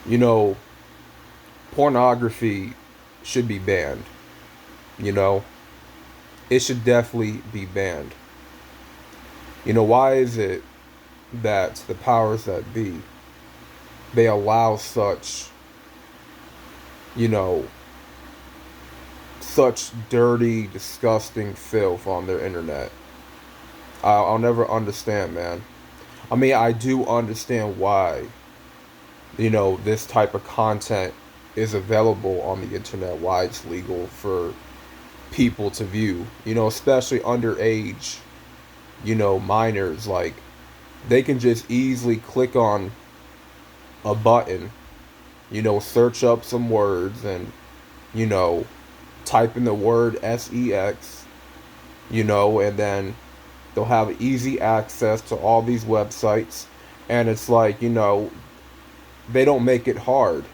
You know, pornography should be banned. You know, it should definitely be banned. Why is it that the powers that be, they allow such, you know, such dirty, disgusting filth on their internet? I'll never understand, man. I mean, I do understand why, this type of content is available on the internet, why it's legal for people to view, especially underage, minors. Like, they can just easily click on a button, search up some words and, you know, type in the word sex, and then they'll have easy access to all these websites. And it's like, they don't make it hard.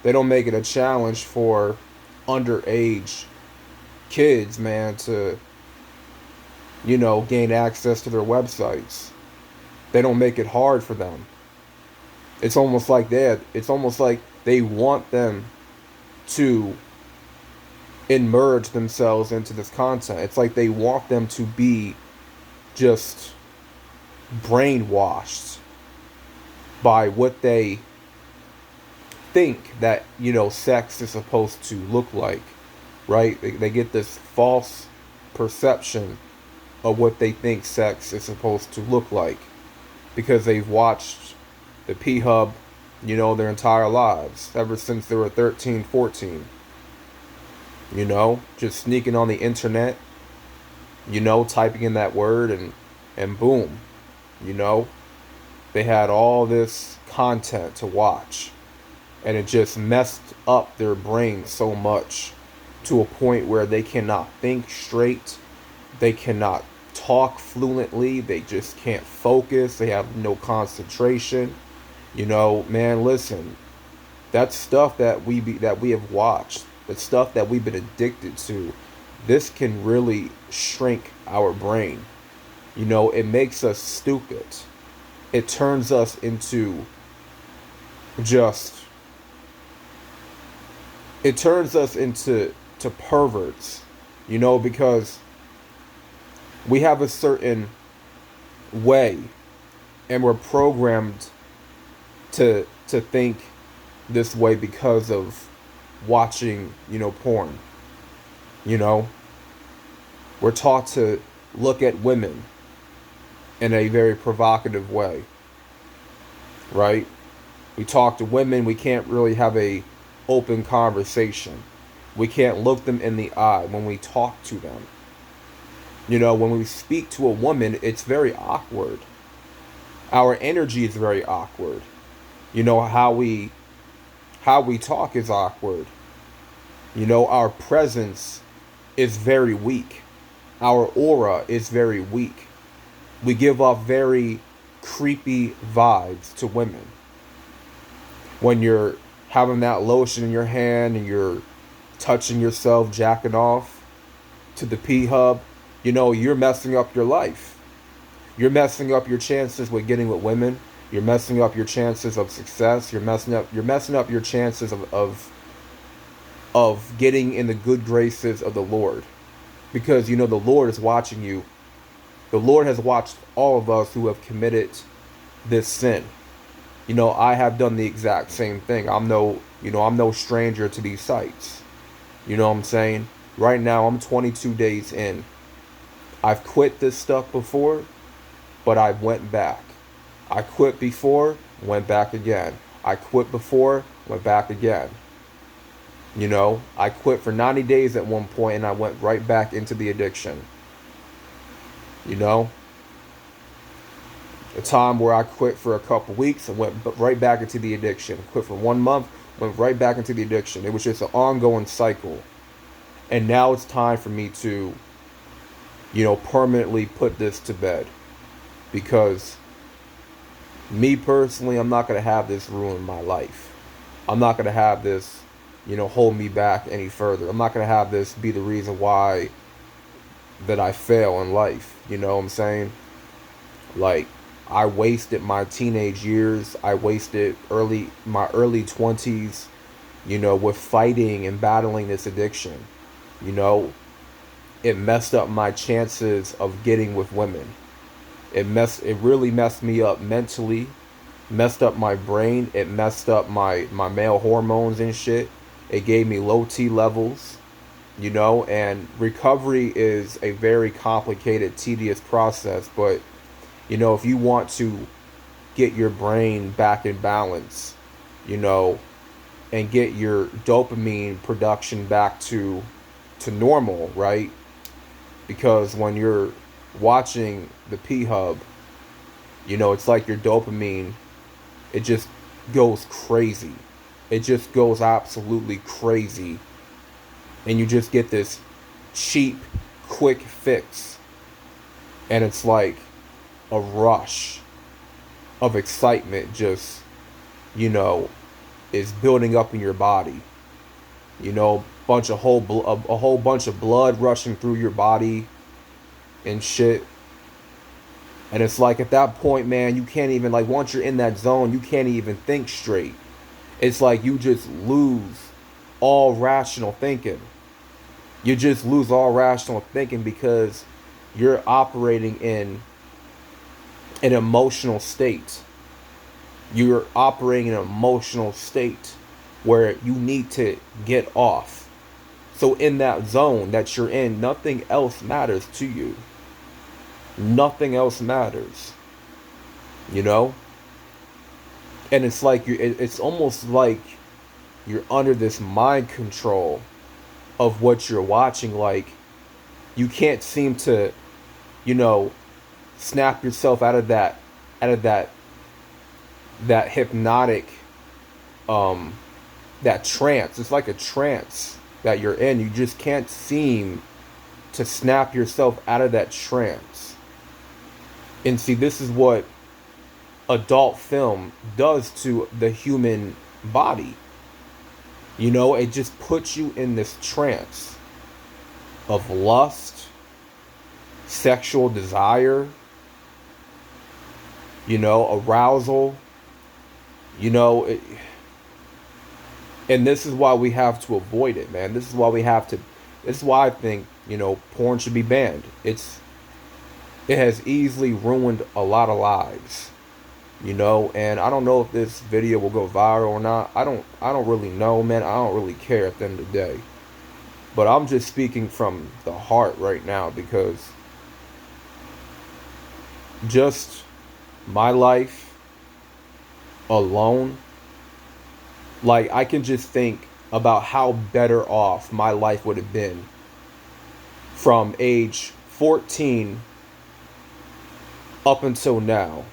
They don't make it a challenge for underage kids, man, to, gain access to their websites. They don't make it hard for them. It's almost like that. It's almost like they want them to immerse themselves into this content. It's like they want them to be just brainwashed by what they think that, sex is supposed to look like, right? They get this false perception of what they think sex is supposed to look like because they've watched the P-Hub, their entire lives, ever since they were 13, 14. Just sneaking on the internet, typing in that word and boom, they had all this content to watch. And it just messed up their brain so much to a point where they cannot think straight. They cannot talk fluently. They just can't focus. They have no concentration. Man, listen. That stuff that we have watched, the stuff that we've been addicted to, this can really shrink our brain. It makes us stupid. It turns us into just it turns us into perverts, because we have a certain way and we're programmed to think this way because of watching, porn. We're taught to look at women in a very provocative way, right? We talk to women, we can't really have a open conversation. We can't look them in the eye when we talk to them. When we speak to a woman, it's very awkward. Our energy is very awkward. How we talk is awkward. Our presence is very weak. Our aura is very weak. We give off very creepy vibes to women. When you're having that lotion in your hand and you're touching yourself, jacking off to the P-Hub, you're messing up your life. You're messing up your chances with getting with women. You're messing up your chances of success. You're messing up your chances of getting in the good graces of the Lord. Because the Lord is watching you. The Lord has watched all of us who have committed this sin. I have done the exact same thing. I'm no stranger to these sites. You know what I'm saying? Right now, I'm 22 days in. I've quit this stuff before, but I went back. I quit before, went back again. I quit before, went back again. I quit for 90 days at one point and I went right back into the addiction. A time where I quit for a couple weeks and went right back into the addiction. Quit for 1 month, went right back into the addiction. It was just an ongoing cycle. And now it's time for me to, permanently put this to bed. Because me personally, I'm not going to have this ruin my life. I'm not going to have this, hold me back any further. I'm not going to have this be the reason why that I fail in life. You know what I'm saying? Like, I wasted my teenage years. I wasted my early 20s, with fighting and battling this addiction. You know, it messed up my chances of getting with women. It really messed me up mentally, messed up my brain, it messed up my male hormones and shit. It gave me low T levels, and recovery is a very complicated, tedious process, but if you want to get your brain back in balance, you know, and get your dopamine production back to normal, right? Because when you're watching the P Hub, it's like your dopamine, it just goes crazy. It just goes absolutely crazy. And you just get this cheap, quick fix. And it's like a rush of excitement just, is building up in your body. A whole bunch of blood rushing through your body and shit. And it's like at that point, man, you can't even, like, once you're in that zone, you can't even think straight. It's like you just lose all rational thinking. You just lose all rational thinking because you're operating in an emotional state. You're operating in an emotional state where you need to get off. So in that zone that you're in, nothing else matters to you. Nothing else matters. And it's like it's almost like you're under this mind control of what you're watching. Like, you can't seem to, snap yourself out of that hypnotic, that trance. It's like a trance that you're in. You just can't seem to snap yourself out of that trance. And see, this is what adult film does to the human body. It just puts you in this trance of lust, sexual desire, arousal, and this is why we have to avoid it, man. This is why I think, porn should be banned. It has easily ruined a lot of lives. And I don't know if this video will go viral or not. I don't really know, man. I don't really care at the end of the day. But I'm just speaking from the heart right now, because just my life alone, like, I can just think about how better off my life would have been from age 14 up until now,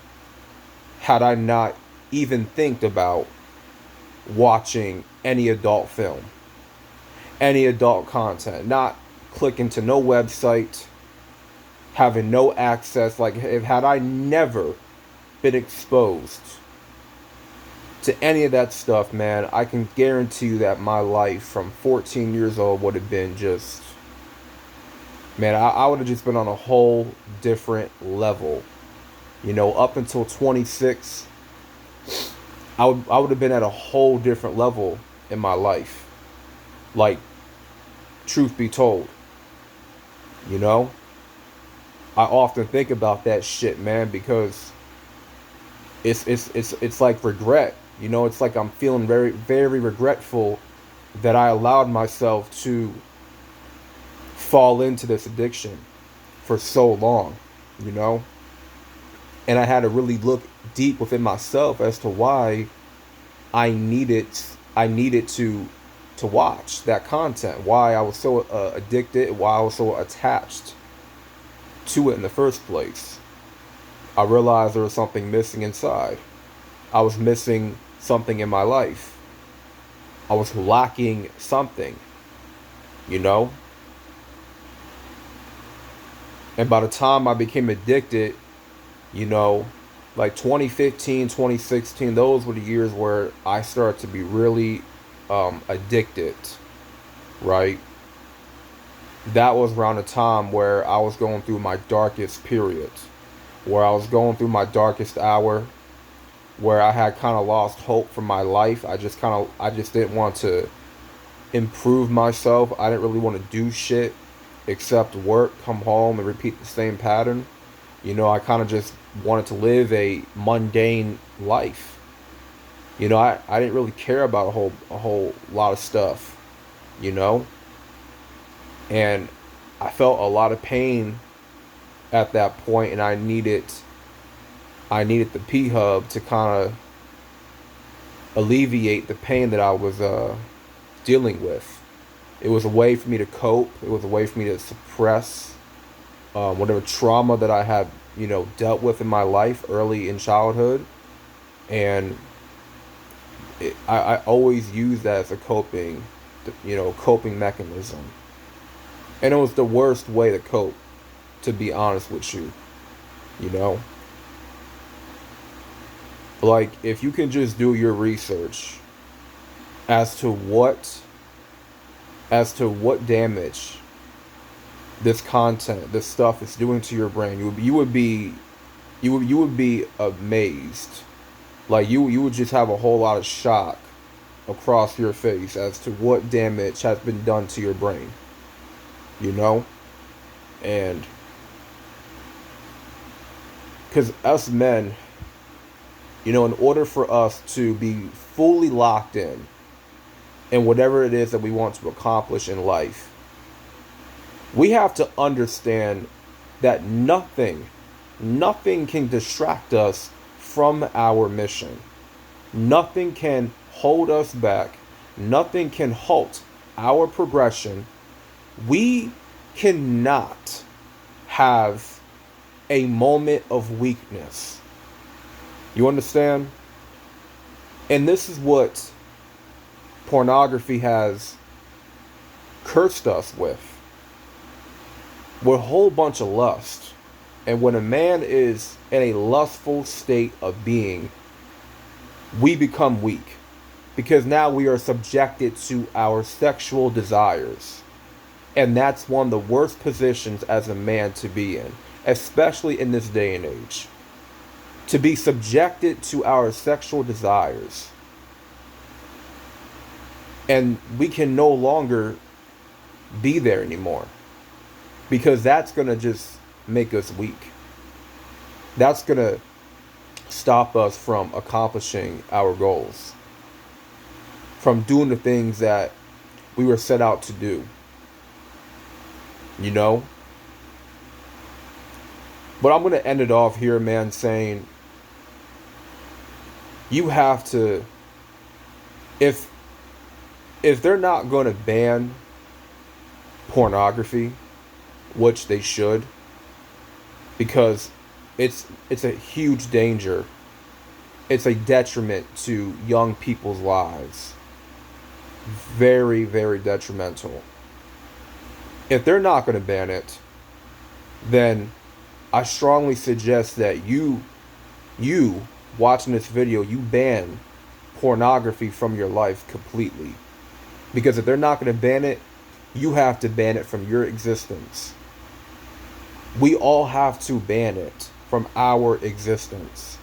had I not even think about watching any adult film, any adult content, not clicking to no website, having no access. Like, had I never been exposed to any of that stuff, man, I can guarantee you that my life from 14 years old would have been just, man, I would have just been on a whole different level. Up until 26, I would have been at a whole different level in my life. Like, truth be told, I often think about that shit, man, because it's like regret. It's like I'm feeling very, very regretful that I allowed myself to fall into this addiction for so long, And I had to really look deep within myself as to why I needed to watch that content, why I was so addicted, why I was so attached to it in the first place. I realized there was something missing inside. I was missing something in my life. I was lacking something, And by the time I became addicted, like 2015, 2016, those were the years where I started to be really addicted, right? That was around the time where I was going through my darkest period. where I was going through my darkest hour, where I had kind of lost hope for my life. I just didn't want to improve myself. I didn't really want to do shit except work, come home, and repeat the same pattern. I kind of just wanted to live a mundane life. I didn't really care about a whole lot of stuff, you know? And I felt a lot of pain at that point, and I needed the P Hub to kind of alleviate the pain that I was dealing with. It was a way for me to cope. It was a way for me to suppress whatever trauma that I had, dealt with in my life early in childhood. And I always used that as a coping mechanism. And it was the worst way to cope, to be honest with you, you know? Like, if you can just do your research as to what damage this content, this stuff is doing to your brain, you would be amazed. Like, you would just have a whole lot of shock across your face as to what damage has been done to your brain. you know? And because us men, in order for us to be fully locked in whatever it is that we want to accomplish in life, we have to understand that nothing can distract us from our mission. Nothing can hold us back. Nothing can halt our progression. We cannot have a moment of weakness. You understand? And this is what pornography has cursed us with. We're a whole bunch of lust. And when a man is in a lustful state of being, we become weak. Because now we are subjected to our sexual desires. And that's one of the worst positions as a man to be in, especially in this day and age. To be subjected to our sexual desires. And we can no longer be there anymore. Because that's going to just make us weak. That's going to stop us from accomplishing our goals. From doing the things that we were set out to do. You know? But I'm going to end it off here, man, saying you have to, if they're not going to ban pornography, which they should, because it's a huge danger. It's a detriment to young people's lives. Very, very detrimental. If they're not going to ban it, then I strongly suggest that you watching this video, you ban pornography from your life completely. Because if they're not going to ban it, you have to ban it from your existence. We all have to ban it from our existence.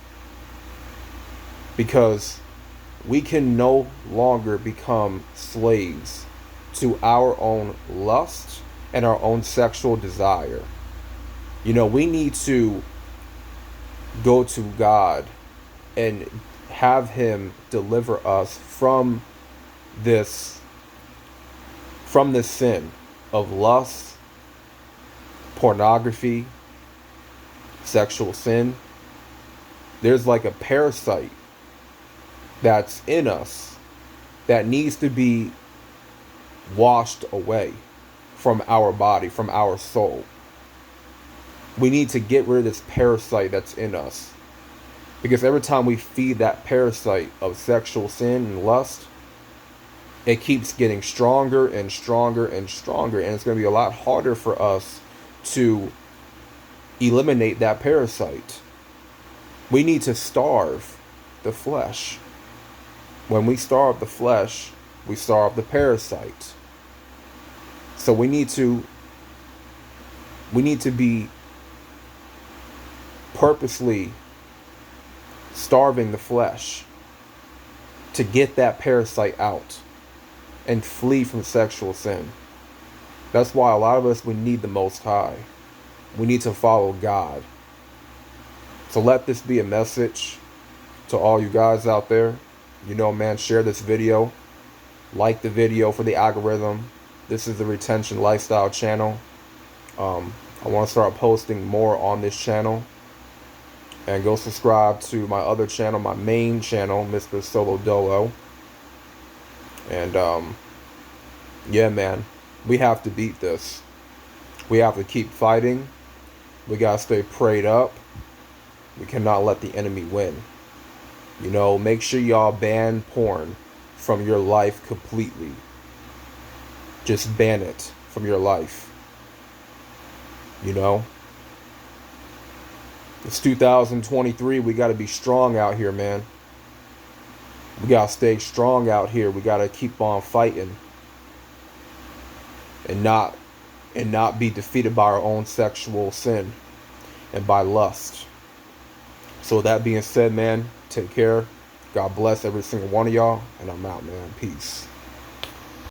Because we can no longer become slaves to our own lust and our own sexual desire. We need to go to God and have Him deliver us from this sin of lust, pornography, sexual sin. There's like a parasite that's in us that needs to be washed away from our body, from our soul. We need to get rid of this parasite that's in us. Because every time we feed that parasite of sexual sin and lust, it keeps getting stronger and stronger and stronger. And it's going to be a lot harder for us to eliminate that parasite. We need to starve the flesh. When we starve the flesh, we starve the parasite. So we need to be purposely starving the flesh to get that parasite out and flee from sexual sin. That's why a lot of us, we need the Most High. We need to follow God. So let this be a message to all you guys out there. You know, man, share this video. Like the video for the algorithm. This is the Retention Lifestyle channel. I want to start posting more on this channel. And go subscribe to my other channel, my main channel, Mr. Solo Dolo. And yeah, man, we have to beat this. We have to keep fighting. We gotta stay prayed up. We cannot let the enemy win. You know, make sure y'all ban porn from your life completely. Just ban it from your life. You know? It's 2023. We got to be strong out here, man. We got to stay strong out here. We got to keep on fighting. And not be defeated by our own sexual sin and by lust. So that being said, man, take care. God bless every single one of y'all. And I'm out, man. Peace.